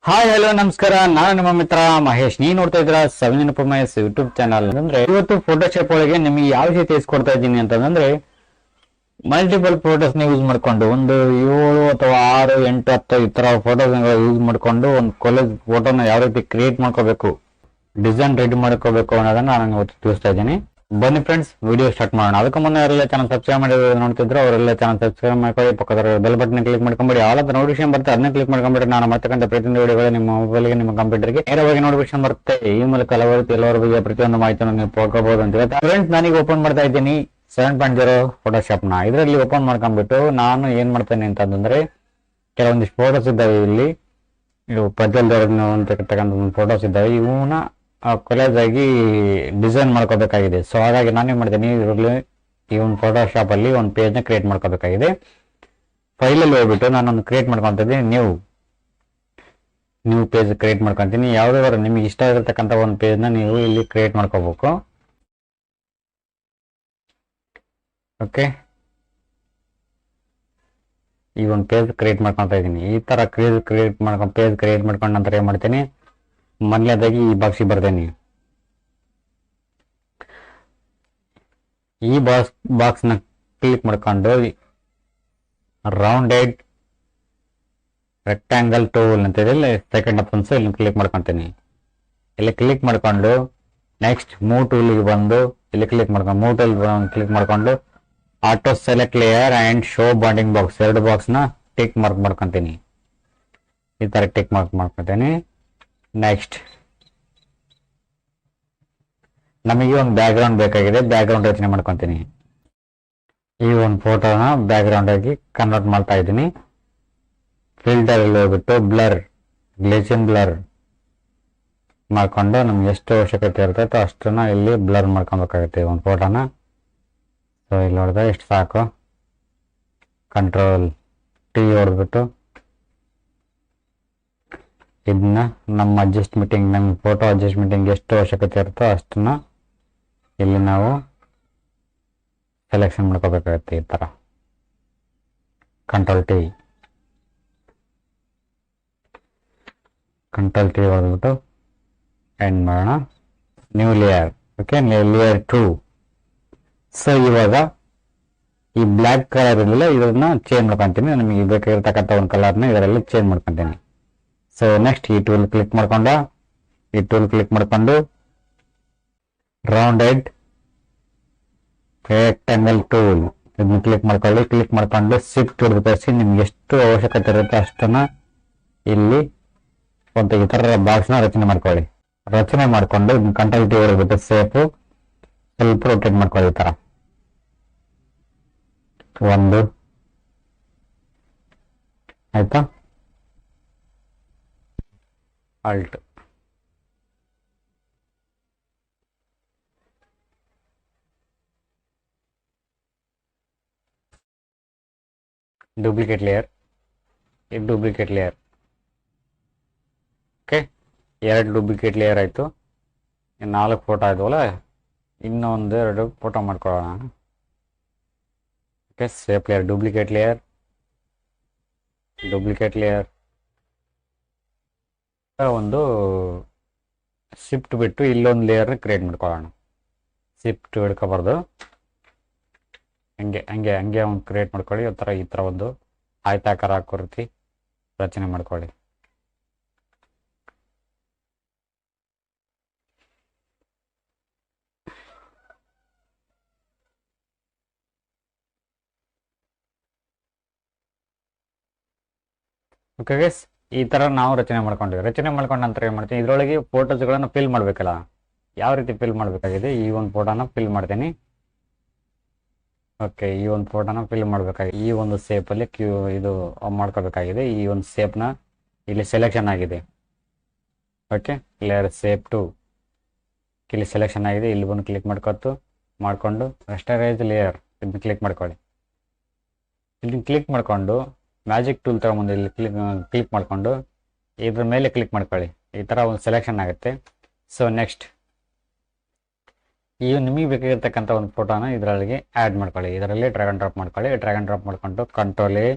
Hi hello ನಮಸ್ಕಾರ. ನಾನು ನಿಮ್ಮ ಮಿತ್ರ ಮಹೇಶ್. ನೀವು ನೋಡ್ತಾ ಇದ್ರ SAVI ನೆನಪು ಮಹೇಶ್ ಯೂಟ್ಯೂಬ್ ಚಾನಲ್. ಅಂದ್ರೆ ಇವತ್ತು ಫೋಟೋಶಾಪ್ ಒಳಗೆ ನಿಮಗೆ ಯಾವ ರೀತಿ ಇಸ್ಕೊಡ್ತಾ ಇದ್ದೀನಿ ಅಂತಂದ್ರೆ, ಮಲ್ಟಿಪಲ್ ಫೋಟೋಸ್ ಯೂಸ್ ಮಾಡ್ಕೊಂಡು ಒಂದು 7 ಅಥವಾ 6 8 10 ಈ ತರ ಫೋಟೋಸ್ ಯೂಸ್ ಮಾಡ್ಕೊಂಡು ಒಂದು ಕಾಲೇಜ್ ಫೋಟೋನ ಯಾವ ರೀತಿ ಕ್ರಿಯೇಟ್ ಮಾಡ್ಕೋಬೇಕು, ಡಿಸೈನ್ ರೆಡಿ ಮಾಡ್ಕೋಬೇಕು ಅನ್ನೋದನ್ನ ನಾನು ಇವತ್ತು ತಿಳಿಸ್ತಾ ಇದ್ದೀನಿ. ಬನ್ನಿ ಫ್ರೆಂಡ್ಸ್, ವಿಡಿಯೋ ಸ್ಟಾರ್ಟ್ ಮಾಡೋಣ. ಅದಕ್ಕೆ ಮುನ್ನ ಯಾರೆಲ್ಲ ಚಾನಲ್ ಸಬ್ಸ್ಕ್ರೈಬ್ ಮಾಡಿ ನೋಡ್ತಿದ್ರು ಅವರೆಲ್ಲ ಚಾನಲ್ ಸಬ್ಸ್ಕ್ರೈಬ್ ಮಾಡ್ಕೊಳ್ಳಿ, ಪಕ್ಕದ ಬೆಲ್ ಬಟನ್ ಕ್ಲಿಕ್ ಮಾಡ್ಕೊಂಬಿಡಿ. ಆಲ್ ಅಂತ ನೋಟಿಫಿಕೇಶನ್ ಬರುತ್ತೆ, ಅದನ್ನ ಕ್ಲಿಕ್ ಮಾಡ್ಕೊಂಬಿಡಿ. ನಾನು ಮಾಡ್ತಕ್ಕಂಥ ಪ್ರತಿಯೊಂದು ವಿಡಿಯೋಗಳು ನಿಮ್ಮ ಮೊಬೈಲ್ಗೆ, ನಿಮ್ಮ ಕಂಪ್ಯೂಟರ್ಗೆ ನೇರವಾಗಿ ನೋಟಿಫಿಕೇಶನ್ ಬರುತ್ತೆ. ಈ ಮೂಲಕ ಎಲ್ಲರ ಬಗ್ಗೆ ಪ್ರತಿಯೊಂದು ಮಾಹಿತಿಯನ್ನು ನೀವು ಪಡ್ಕೋಬಹುದು ಅಂತ ಹೇಳ್ತಾ ಫ್ರೆಂಡ್ಸ್, ನಾನೀಗ ಓಪನ್ ಮಾಡ್ತಾ ಇದ್ದೀನಿ 7.0 ಫೋಟೋಶಾಪ್ನ. ಇದರಲ್ಲಿ ಓಪನ್ ಮಾಡ್ಕೊಂಡ್ಬಿಟ್ಟು ನಾನು ಏನ್ ಮಾಡ್ತೇನೆ ಅಂತಂದ್ರೆ, ಕೆಲವೊಂದಿಷ್ಟು ಫೋಟೋಸ್ ಇದ್ದಾವೆ ಇಲ್ಲಿ. ಇವು ಪ್ರಜ್ವಲ್ದವ್ರನ್ನ ಅಂತಕ್ಕಂಥ ಫೋಟೋಸ್ ಇದ್ದಾವೆ. ಇವನ್ನ ಕೊಲೇಜ್ ಆಗಿ ಡಿಸೈನ್ ಮಾಡ್ಕೋಬೇಕಾಗಿದೆ. ಸೊ ಹಾಗಾಗಿ ನಾನೇನ್ ಮಾಡ್ತೀನಿ, ಇದರಲ್ಲಿ ಈ ಒಂದು ಫೋಟೋಶಾಪ್ ಅಲ್ಲಿ ಒಂದು ಪೇಜ್ ನ ಕ್ರಿಯೇಟ್ ಮಾಡ್ಕೋಬೇಕಾಗಿದೆ. ಫೈಲಲ್ಲಿ ಹೋಗ್ಬಿಟ್ಟು ನಾನೊಂದು ಕ್ರಿಯೇಟ್ ಮಾಡ್ಕೊಂತಿದ್ದೀನಿ, ನ್ಯೂ ಪೇಜ್ ಕ್ರಿಯೇಟ್ ಮಾಡ್ಕೊಂತೀನಿ. ಯಾವ್ದಾದ್ರು ನಿಮಗೆ ಇಷ್ಟ ಆಗಿರ್ತಕ್ಕಂಥ ಒಂದು ಪೇಜ್ ನ ನೀವು ಇಲ್ಲಿ ಕ್ರಿಯೇಟ್ ಮಾಡ್ಕೋಬೇಕು. ಓಕೆ, ಈ ಒಂದು ಪೇಜ್ ಕ್ರಿಯೇಟ್ ಮಾಡ್ಕೊತಾ ಇದ್ದೀನಿ. ಈ ತರ ಪೇಜ್ ಕ್ರಿಯೇಟ್ ಮಾಡ್ಕೊಂಡ ನಂತರ ಏನ್ ಮಾಡ್ತೀನಿ, ಮೊದಲನೇದಾಗಿ ಈ ಬಾಕ್ಸಿಗೆ ಬರ್ತೇನೆ. ಈ ಬಾಕ್ಸ್ ನ ಕ್ಲಿಕ್ ಮಾಡ್ಕೊಂಡು ರೌಂಡೆಡ್ ರೆಕ್ಟಾಂಗಲ್ ಟೂಲ್ ಅಂತ ಇದೆ, ಸೆಕೆಂಡ್ ಆಪ್ಷನ್ಸ್ ಇಲ್ಲಿ ಕ್ಲಿಕ್ ಮಾಡ್ಕೊಂತೀನಿ. ಇಲ್ಲಿ ಕ್ಲಿಕ್ ಮಾಡ್ಕೊಂಡು ನೆಕ್ಸ್ಟ್ ಮೂವ್ ಟೂಲ್ಗೆ ಬಂದು ಇಲ್ಲಿ ಕ್ಲಿಕ್ ಮಾಡ್ಕೊಂಡು auto select layer and show bonding box, ಎರಡು ಬಾಕ್ಸ್ ನ ಟಿಕ್ ಮಾರ್ಕ್ ಮಾಡ್ಕೊಂತೀನಿ. ಈ ತರ ಟಿಕ್ ಮಾರ್ಕ್ ಮಾಡ್ಕೊಂತೀನಿ. ನೆಕ್ಸ್ಟ್ ನಮಗೆ ಒಂದು ಬ್ಯಾಕ್ ಗ್ರೌಂಡ್ ಬೇಕಾಗಿದೆ, ಬ್ಯಾಕ್ ಗ್ರೌಂಡ್ ರಚನೆ ಮಾಡ್ಕೊಂತೀನಿ. ಈ ಒಂದು ಫೋಟೋನ ಬ್ಯಾಕ್ ಗ್ರೌಂಡ್ ಆಗಿ ಕನ್ವರ್ಟ್ ಮಾಡ್ತಾ ಇದ್ದೀನಿ. ಫಿಲ್ಟರ್ ಅಲ್ಲಿ ಹೋಗ್ಬಿಟ್ಟು ಗ್ಲೇಸಿಯನ್ ಬ್ಲರ್ ಮಾಡ್ಕೊಂಡು ನಮ್ಗೆ ಎಷ್ಟು ಅವಶ್ಯಕತೆ ಇರ್ತೈತೋ ಅಷ್ಟನ್ನ ಇಲ್ಲಿ ಬ್ಲರ್ ಮಾಡ್ಕೊಬೇಕಾಗುತ್ತೆ ಒಂದು ಫೋಟೋನ. ಸೊ ಇಲ್ಲಿ ಹೊಡೆದ್ರೆ ಎಷ್ಟು ಸಾಕು, Ctrl+T ಹೊಡೆದ್ಬಿಟ್ಟು ಇದನ್ನ ನಮ್ಮ ಫೋಟೋ ಅಡ್ಜಸ್ಟ್ಮೆಂಟಿಂಗ್ ಎಷ್ಟು ಅವಶ್ಯಕತೆ ಇರುತ್ತೋ ಅಷ್ಟನ್ನ ಇಲ್ಲಿ ನಾವು ಸೆಲೆಕ್ಷನ್ ಮಾಡ್ಕೋಬೇಕಾಗುತ್ತೆ. ಈ ತರ Ctrl+T ಹೊಡೆದ್ಬಿಟ್ಟು ಎಂಡ್ ಮಾಡೋಣ. New layer. Okay, layer 2. So ಇವಾಗ ಈ ಬ್ಲ್ಯಾಕ್ ಕಲರ್ ಇರಲಿಲ್ಲ, ಇದನ್ನ ಚೇಂಜ್ ಮಾಡ್ಕೊಂತೀನಿ. ನಮಗೆ ಬೇಕಾಗಿರ್ತಕ್ಕಂಥ ಒಂದು ಕಲರ್ನ ಇದರಲ್ಲಿ ಚೇಂಜ್ ಮಾಡ್ಕೊಂತೀನಿ. ಸೊ ನೆಕ್ಸ್ಟ್ ಈ ಟೂಲ್ ಕ್ಲಿಕ್ ಮಾಡ್ಕೊಂಡು ರೌಂಡೆಡ್ ರೆಕ್ಟಾಂಗಲ್ ಟೂಲ್ ಇದನ್ನ ಕ್ಲಿಕ್ ಮಾಡ್ಕೊಂಡು ಶಿಫ್ಟ್ ಹಿಡಿದು ನಿಮ್ಗೆ ಎಷ್ಟು ಅವಶ್ಯಕತೆ ಇರುತ್ತೆ ಅಷ್ಟನ್ನ ಇಲ್ಲಿ ಒಂದು ಈ ತರ ಬಾಕ್ಸ್ ನ ರಚನೆ ಮಾಡ್ಕೊಳ್ಳಿ. ರಚನೆ ಮಾಡ್ಕೊಂಡು Ctrl+T ಹೊಡೆದ್ಬಿಟ್ಟು ಸೇಫ್ ಸ್ವಲ್ಪ ರೊಟೇಟ್ ಮಾಡ್ಕೊಳ್ಳಿ. ಈ ತರ ಒಂದು ಆಯ್ತಾ, Alt ಡೂಪ್ಲಿಕೇಟ್ ಲೇಯರ್, ಇದು duplicate layer. Okay, 2 duplicate layer ಆಯ್ತು. 4 ಫೋಟೋ ಆಯ್ತವಲ್ಲ, ಇನ್ನೊಂದು 2 ಫೋಟೋ ಮಾಡ್ಕೊಳ್ಳೋಣ. Okay, safe layer, duplicate layer ಒಂದು ಶಿಫ್ಟ್ ಬಿಟ್ಟು ಇಲ್ಲೊಂದು ಲೇಯರ್ ಕ್ರಿಯೇಟ್ ಮಾಡ್ಕೊಳ್ಳೋಣ. ಶಿಫ್ಟ್ ಹಿಡ್ಕೋಬಾರ್ದು, ಹಂಗೆ ಒಂದು ಕ್ರಿಯೇಟ್ ಮಾಡ್ಕೊಳ್ಳಿ. ಈ ತರ ಒಂದು ಆಯತಾಕಾರ ಆಕೃತಿ ರಚನೆ ಮಾಡ್ಕೊಳ್ಳಿ. ಓಕೆ ಗೈಸ್, ಈ ತರ ನಾವು ರಚನೆ ಮಾಡ್ಕೊಂಡ ನಂತರ ಏನ್ ಮಾಡ್ತೀನಿ, ಇದ್ರೊಳಗೆ ಫೋಟೋಸ್ಗಳನ್ನ ಫಿಲ್ ಮಾಡ್ಬೇಕಲ್ಲ. ಯಾವ ರೀತಿ ಫಿಲ್ ಮಾಡ್ಬೇಕಾಗಿದೆ, ಈ ಒಂದು ಫೋಟೋನ ಫಿಲ್ ಮಾಡ್ತೀನಿ. ಓಕೆ, ಈ ಒಂದು ಫೋಟೋನ ಫಿಲ್ ಮಾಡ್ಬೇಕಾಗಿದೆ. ಈ ಒಂದು ಶೇಪ್ ಅಲ್ಲಿ ಇದು ಮಾಡ್ಕೋಬೇಕಾಗಿದೆ. ಈ ಒಂದು ಶೇಪ್ ನ ಇಲ್ಲಿ ಸೆಲೆಕ್ಷನ್ ಆಗಿದೆ. ಓಕೆ, ಲೇಯರ್ ಶೇಪ್ 2 ಇಲ್ಲಿ ಸೆಲೆಕ್ಷನ್ ಆಗಿದೆ. ಇಲ್ಲಿ ಬಂದು ಕ್ಲಿಕ್ ಮಾಡ್ಕೊಂಡು ರಸ್ಟರೈಸ್ ಲೇಯರ್ ಇದನ್ನ ಕ್ಲಿಕ್ ಮಾಡ್ಕೊಳ್ಳಿ. ಇಲ್ಲಿ ಕ್ಲಿಕ್ ಮಾಡ್ಕೊಂಡು ಮ್ಯಾಜಿಕ್ ಟೂಲ್ ತಗೊಂಡು ಇಲ್ಲಿ ಕ್ಲಿಕ್ ಮಾಡ್ಕೊಂಡು ಇದ್ರ ಮೇಲೆ ಕ್ಲಿಕ್ ಮಾಡ್ಕೊಳ್ಳಿ. ಈ ತರ ಒಂದು ಸೆಲೆಕ್ಷನ್ ಆಗುತ್ತೆ. ಸೊ ನೆಕ್ಸ್ಟ್ ಈ ನಿಮಗೆ ಬೇಕಾಗಿರ್ತಕ್ಕಂಥ ಒಂದು ಫೋಟೋನ ಇದರೊಳಗೆ ಆ್ಯಡ್ ಮಾಡ್ಕೊಳ್ಳಿ. ಇದರಲ್ಲಿ ಡ್ರ್ಯಾಗ್ ಆ್ಯಂಡ್ ಡ್ರಾಪ್ ಮಾಡ್ಕೊಂಡು Ctrl+A,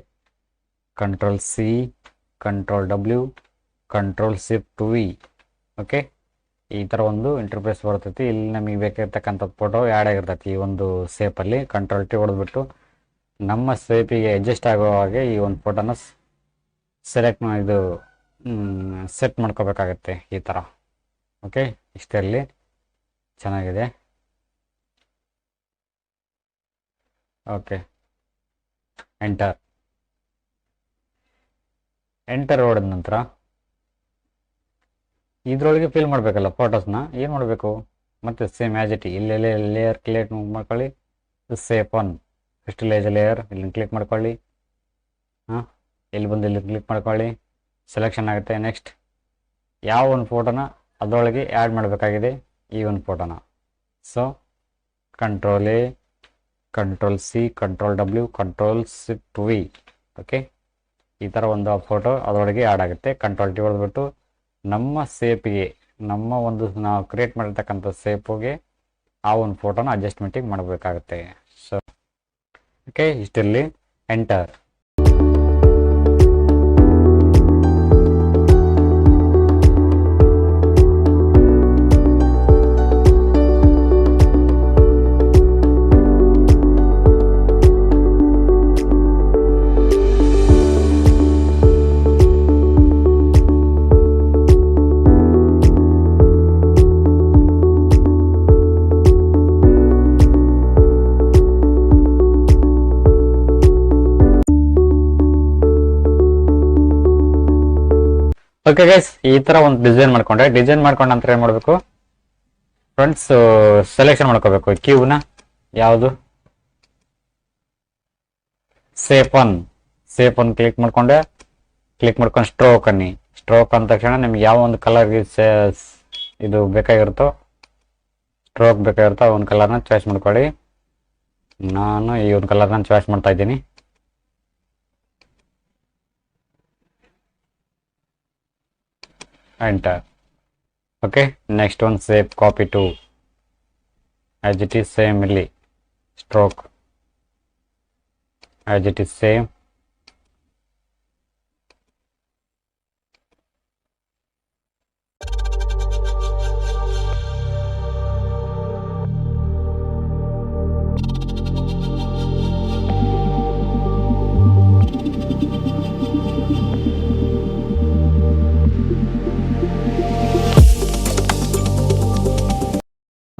Ctrl+C, Ctrl+W, Ctrl+Shift+V. Okay, ಈ ಥರ ಒಂದು ಇಂಟರ್ಫೇಸ್ ಬರ್ತೈತಿ. ಇಲ್ಲಿ ನಮಗೆ ಬೇಕಾಗಿರ್ತಕ್ಕಂಥ ಫೋಟೋ ಆ್ಯಡ್ ಆಗಿರ್ತೈತಿ ಈ ಒಂದು ಸೇಪಲ್ಲಿ. Ctrl+T ಹೊಡೆದ್ಬಿಟ್ಟು ನಮ್ಮ ಸೇಪಿಗೆ ಅಡ್ಜಸ್ಟ್ ಆಗೋ ಹಾಗೆ ಈ ಒಂದು ಫೋಟೋನ ಸೆಟ್ ಮಾಡ್ಕೋಬೇಕಾಗತ್ತೆ ಈ ಥರ. ಓಕೆ, ಇಷ್ಟರಲ್ಲಿ ಚೆನ್ನಾಗಿದೆ. ಓಕೆ, ಎಂಟರ್ ಹೊಡೆದ ನಂತರ ಇದ್ರೊಳಗೆ ಫಿಲ್ ಮಾಡಬೇಕಲ್ಲ ಫೋಟೋಸ್ನ. ಏನು ಮಾಡಬೇಕು, ಮತ್ತೆ ಸೇಮ್ ಆ್ಯಸ್ ಇಟ್ ಇಲ್ಲೆಲ್ಲೇ ಲೇಯರ್ ಕ್ಲಿಕ್ ಮಾಡ್ಕೊಳ್ಳಿ. ಸೇಫ್ ಒನ್ ಫಸ್ಟ್ ಲೇಯರ್ ಇಲ್ಲಿ ಕ್ಲಿಕ್ ಮಾಡ್ಕೊಳ್ಳಿ. ಇಲ್ಲಿ ಬಂದು ಇಲ್ಲಿ ಕ್ಲಿಕ್ ಮಾಡ್ಕೊಳ್ಳಿ, ಸೆಲೆಕ್ಷನ್ ಆಗುತ್ತೆ. ನೆಕ್ಸ್ಟ್ ಯಾವ ಒಂದು ಫೋಟೋನ ಅದರೊಳಗೆ ಆ್ಯಡ್ ಮಾಡಬೇಕಾಗಿದೆ, ಈ ಒಂದು ಫೋಟೋನ. So Ctrl+A, Ctrl+C, Ctrl+W, Ctrl+Shift+V. Okay, ಈ ಥರ ಒಂದು ಫೋಟೋ ಅದರೊಳಗೆ ಆ್ಯಡ್ ಆಗುತ್ತೆ. Ctrl+T ಹೊಡೆದ್ಬಿಟ್ಟು ನಮ್ಮ ಸೇಪಿಗೆ, ನಮ್ಮ ಒಂದು ನಾವು ಕ್ರಿಯೇಟ್ ಮಾಡಿರ್ತಕ್ಕಂಥ ಸೇಪಿಗೆ ಆ ಒಂದು ಫೋಟೋನ ಅಡ್ಜಸ್ಟ್ಮೆಂಟಿಗೆ ಮಾಡಬೇಕಾಗುತ್ತೆ. ಸೊ ಓಕೆ, ಇಷ್ಟರಲ್ಲಿ ಎಂಟರ್. ಓಕೆ ಗೈಸ್, ಈ ತರ ಒಂದು ಡಿಸೈನ್ ಮಾಡ್ಕೊಂಡ ನಂತರ ಏನ್ ಮಾಡಬೇಕು ಫ್ರೆಂಡ್ಸ್, ಸೆಲೆಕ್ಷನ್ ಮಾಡ್ಕೋಬೇಕು ಕ್ಯೂಬ್ನ. ಯಾವುದು ಸೇಫ್ ಒನ್ ಕ್ಲಿಕ್ ಮಾಡ್ಕೊಂಡು ಸ್ಟ್ರೋಕ್ ಅನ್ನಿ. ಸ್ಟ್ರೋಕ್ ಅಂದ ತಕ್ಷಣ ನಿಮ್ಗೆ ಯಾವ ಒಂದು ಕಲರ್ ಇದು ಬೇಕಾಗಿರುತ್ತೋ, ಸ್ಟ್ರೋಕ್ ಬೇಕಾಗಿರುತ್ತೋ ಆ ಒಂದು ಕಲರ್ನ ಚಾಯ್ಸ್ ಮಾಡ್ಕೊಳ್ಳಿ. ನಾನು ಈ ಒಂದು ಕಲರ್ನ ಚಾಯ್ಸ್ ಮಾಡ್ತಾ ಇದ್ದೀನಿ. Enter. Okay, next one save copy to as it is same really stroke as it is same.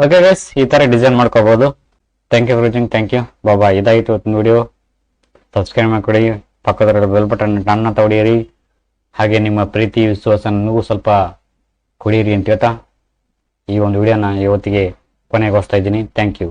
Okay guys, ಈ ತರ ಡಿಸೈನ್ ಮಾಡ್ಕೋಬಹುದು. Thank you for watching. Thank you, ಬಾಬಾ. ಇದಾಗಿತ್ತು ಇವತ್ತಿನ ವಿಡಿಯೋ. ಸಬ್ಸ್ಕ್ರೈಬ್ ಮಾಡ್ಕೊಡಿ, ಪಕ್ಕದ ಬೆಲ್ ಬಟನ್ ನನ್ನ ಹೊಡೆಯಿರಿ. ಹಾಗೆ ನಿಮ್ಮ ಪ್ರೀತಿ ವಿಶ್ವಾಸ ನೀವು ಸ್ವಲ್ಪ ಕೊಡಿರಿ ಅಂತ ಹೇಳ್ತಾ ಈ ಒಂದು ವಿಡಿಯೋನ ಇವತ್ತಿಗೆ ಕೊನೆಗೊಳಿಸ್ತಾ ಇದ್ದೀನಿ. Thank you.